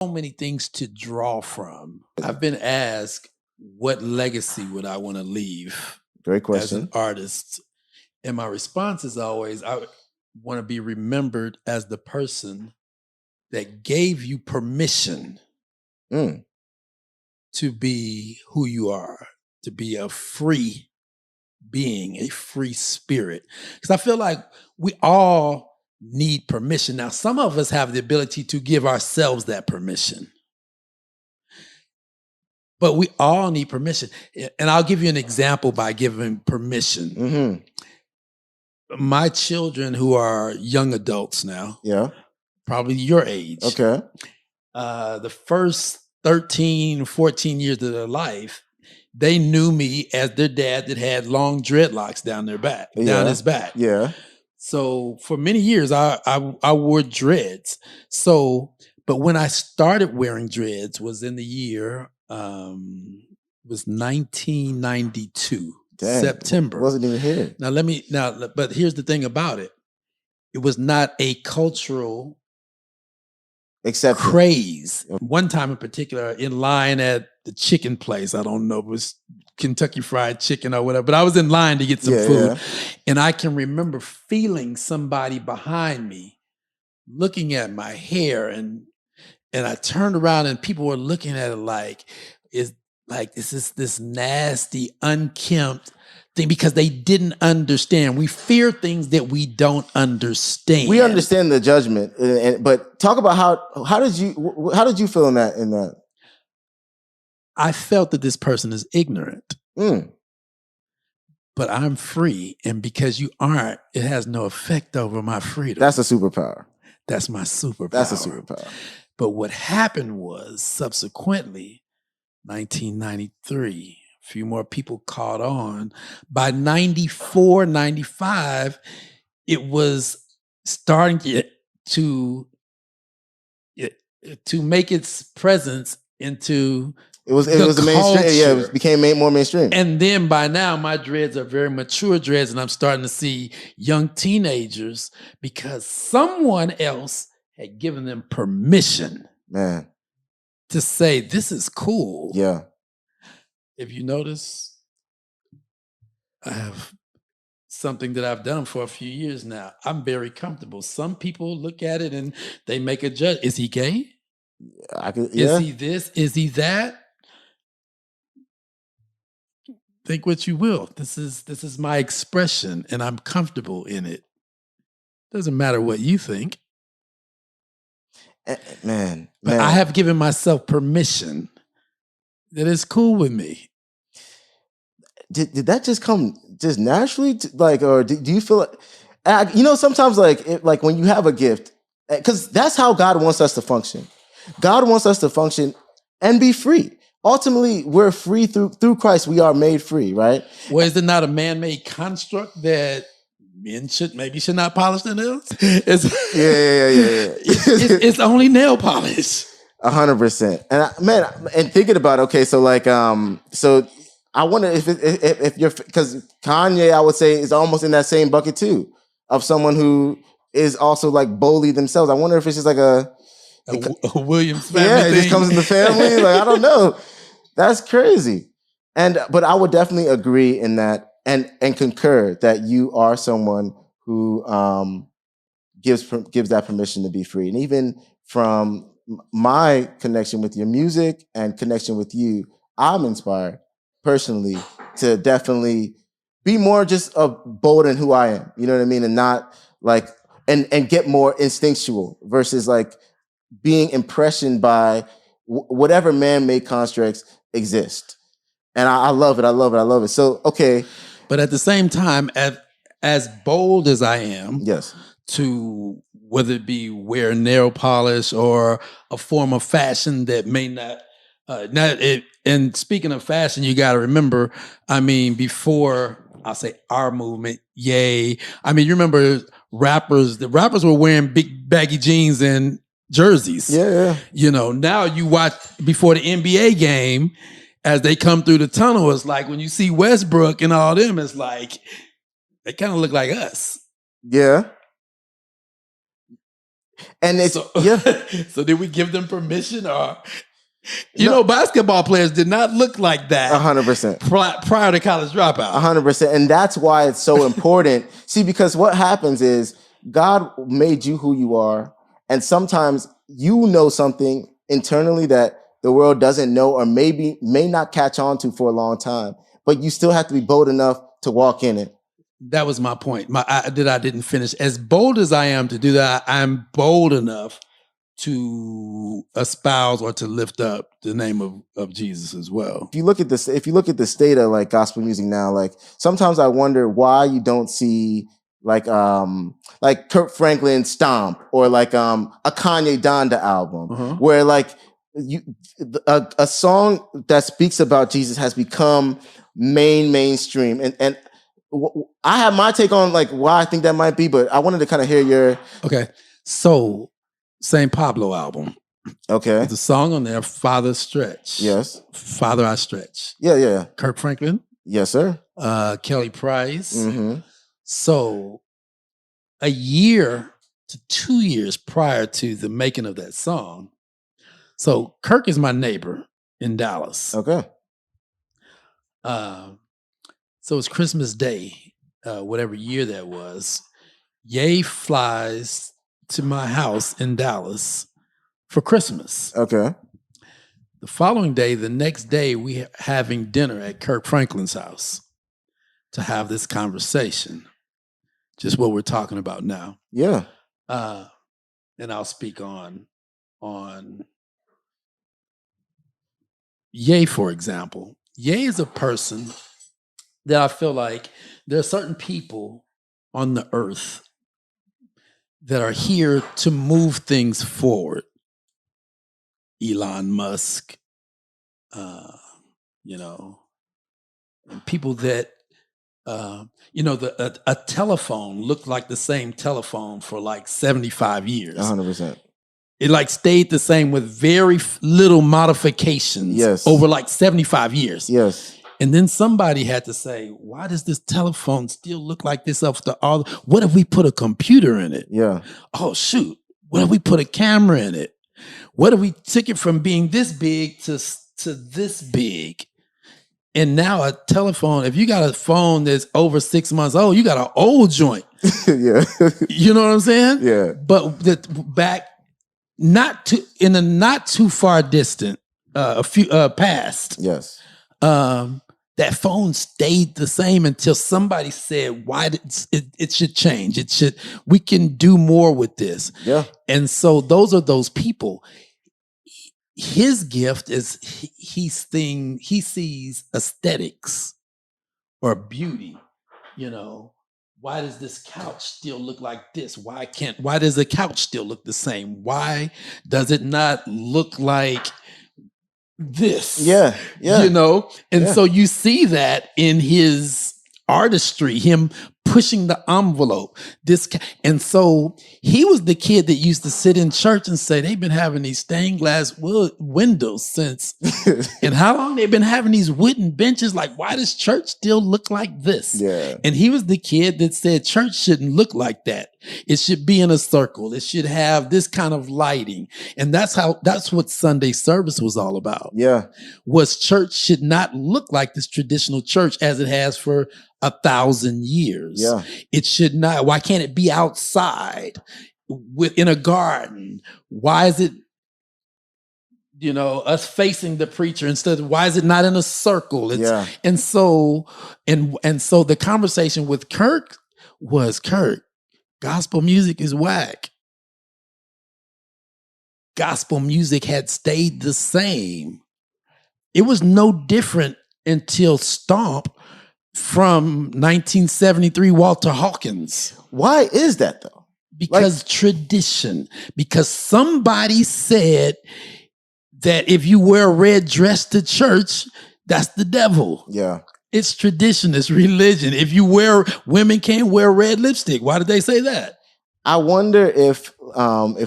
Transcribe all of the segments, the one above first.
So many things to draw from. I've been asked, what legacy would I want to leave Great as an question. artist? And my response is always, I want to be remembered as the person that gave you permission to be who you are, to be a free being, a free spirit. Because I feel like we all need permission. Now, some of us have the ability to give ourselves that permission, but we all need permission. And I'll give you an example by giving permission. Mm-hmm. My children, who are young adults now, probably your age, okay, the first 13, 14 years of their life, they knew me as their dad that had long dreadlocks down their back, down his back. Yeah. So for many years, I wore dreads. So, but when I started wearing dreads was in the year, was 1992, September. Wasn't even here. But here's the thing about it. It was not a cultural craze. One time in particular, in line at the chicken place, I don't know, it was Kentucky Fried Chicken or whatever, but I was in line to get some food. And I can remember feeling somebody behind me looking at my hair, and I turned around and people were looking at it like, is this nasty, unkempt thing, because they didn't understand. We fear things that we don't understand. We understand the judgment, but talk about how did you feel in that? I felt that this person is ignorant, but I'm free, and because you aren't, it has no effect over my freedom. That's a superpower. That's my superpower. That's a superpower. But what happened was, subsequently, 1993. A few more people caught on. By 94, 95, it was starting to make its presence into it was a mainstream. Yeah, it became more mainstream. And then by now, my dreads are very mature dreads, and I'm starting to see young teenagers because someone else had given them permission, to say this is cool. Yeah. If you notice, I have something that I've done for a few years now. I'm very comfortable. Some people look at it and they make a judge. Is he gay? Is he this? Is he that? Think what you will. This is my expression, and I'm comfortable in it. Doesn't matter what you think. Man. But I have given myself permission that it's cool with me. Did that just come just naturally? Or do you feel like, sometimes like when you have a gift, because that's how God wants us to function. God wants us to function and be free. Ultimately, we're free through Christ. We are made free, right? Well, is it not a man-made construct that men should not polish their nails? It's only nail polish. 100%. And thinking about, so I wonder if you're, because Kanye, I would say, is almost in that same bucket too, of someone who is also like boldly themselves. I wonder if it's just like a Williams family. Yeah, it just comes in the family. Like, I don't know. That's crazy. But I would definitely agree in that and concur that you are someone who gives that permission to be free. And even from my connection with your music and connection with you, I'm inspired personally to definitely be more just bold in who I am. You know what I mean? And not like, and get more instinctual versus like being impressioned by whatever man-made constructs exist. And I love it. I love it. I love it. So, okay. But at the same time, as bold as I am, yes, to whether it be wear nail polish or a form of fashion that may not, and speaking of fashion, you got to remember, I mean, before I'll say our movement, yay. I mean, you remember the rappers were wearing big baggy jeans and jerseys. Yeah. Now you watch before the NBA game, as they come through the tunnel, it's like when you see Westbrook and all them, it's like they kind of look like us. Yeah. And it's So did we give them permission, or you know, basketball players did not look like that 100% prior to college dropout. 100%. And that's why it's so important. See, because what happens is God made you who you are. And sometimes you know something internally that the world doesn't know, or may not catch on to for a long time, but you still have to be bold enough to walk in it. That was my point. I didn't finish. As bold as I am to do that, I'm bold enough to espouse or to lift up the name of Jesus as well. If you look at the state of like gospel music now, like sometimes I wonder why you don't see like Kirk Franklin Stomp, or like a Kanye Donda album, where like a song that speaks about Jesus has become mainstream. And I have my take on like why I think that might be, but I wanted to kind of hear your... Okay. So, St. Pablo album. Okay. There's a song on there, Father Stretch. Yes. Father I Stretch. Yeah. Kirk Franklin. Yes, sir. Kelly Price. So, a year to 2 years prior to the making of that song, so Kirk is my neighbor in Dallas. Okay. So it's Christmas Day, whatever year that was. Ye flies to my house in Dallas for Christmas. Okay. The following day, the next day, we having dinner at Kirk Franklin's house to have this conversation. Just what we're talking about now. Yeah. And I'll speak on Ye, for example. Ye is a person that I feel like there are certain people on the earth that are here to move things forward. Elon Musk, you know, and people that, you know, a telephone looked like the same telephone for like 75 years. 100%. It like stayed the same with very little modifications over like 75 years. Yes. And then somebody had to say, why does this telephone still look like this after all? What if we put a computer in it? Yeah. Oh, shoot. What if we put a camera in it? What if we took it from being this big to this big? And now a telephone, if you got a phone that's over 6 months old, you got an old joint. Yeah. You know what I'm saying? Yeah. But back in a not too far distant past. Yes. That phone stayed the same until somebody said, "Why it should change? We can do more with this." Yeah. And so those are those people. His gift is he sees aesthetics or beauty. You know, why does this couch still look like this? Why does the couch still look the same? Why does it not look like this? Yeah. You know? And so you see that in his artistry, him pushing the envelope. And so he was the kid that used to sit in church and say, they've been having these stained glass windows since, and how long they've been having these wooden benches? Like, why does church still look like this? Yeah. And he was the kid that said church shouldn't look like that. It should be in a circle. It should have this kind of lighting. And that's what Sunday service was all about. Yeah. Was church should not look like this traditional church as it has for 1,000 years. Yeah. It should not. Why can't it be outside in a garden? Why is it, you know, us facing the preacher instead of, why is it not in a circle? And so the conversation with Kirk was, Kirk, gospel music is whack. Gospel music had stayed the same. It was no different until Stomp from 1973, Walter Hawkins. Why is that though? Because tradition. Because somebody said that if you wear a red dress to church, that's the devil. Yeah. It's tradition. It's religion. Women can't wear red lipstick. Why did they say that? I wonder if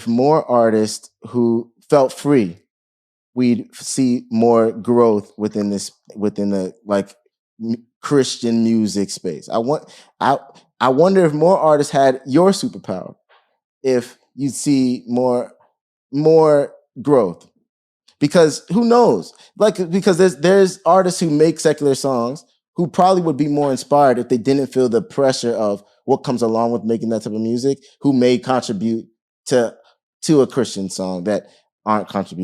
more artists who felt free, we'd see more growth within the like Christian music space. I wonder if more artists had your superpower. If you'd see more growth. Because who knows? Because there's artists who make secular songs who probably would be more inspired if they didn't feel the pressure of what comes along with making that type of music, who may contribute to a Christian song that aren't contributing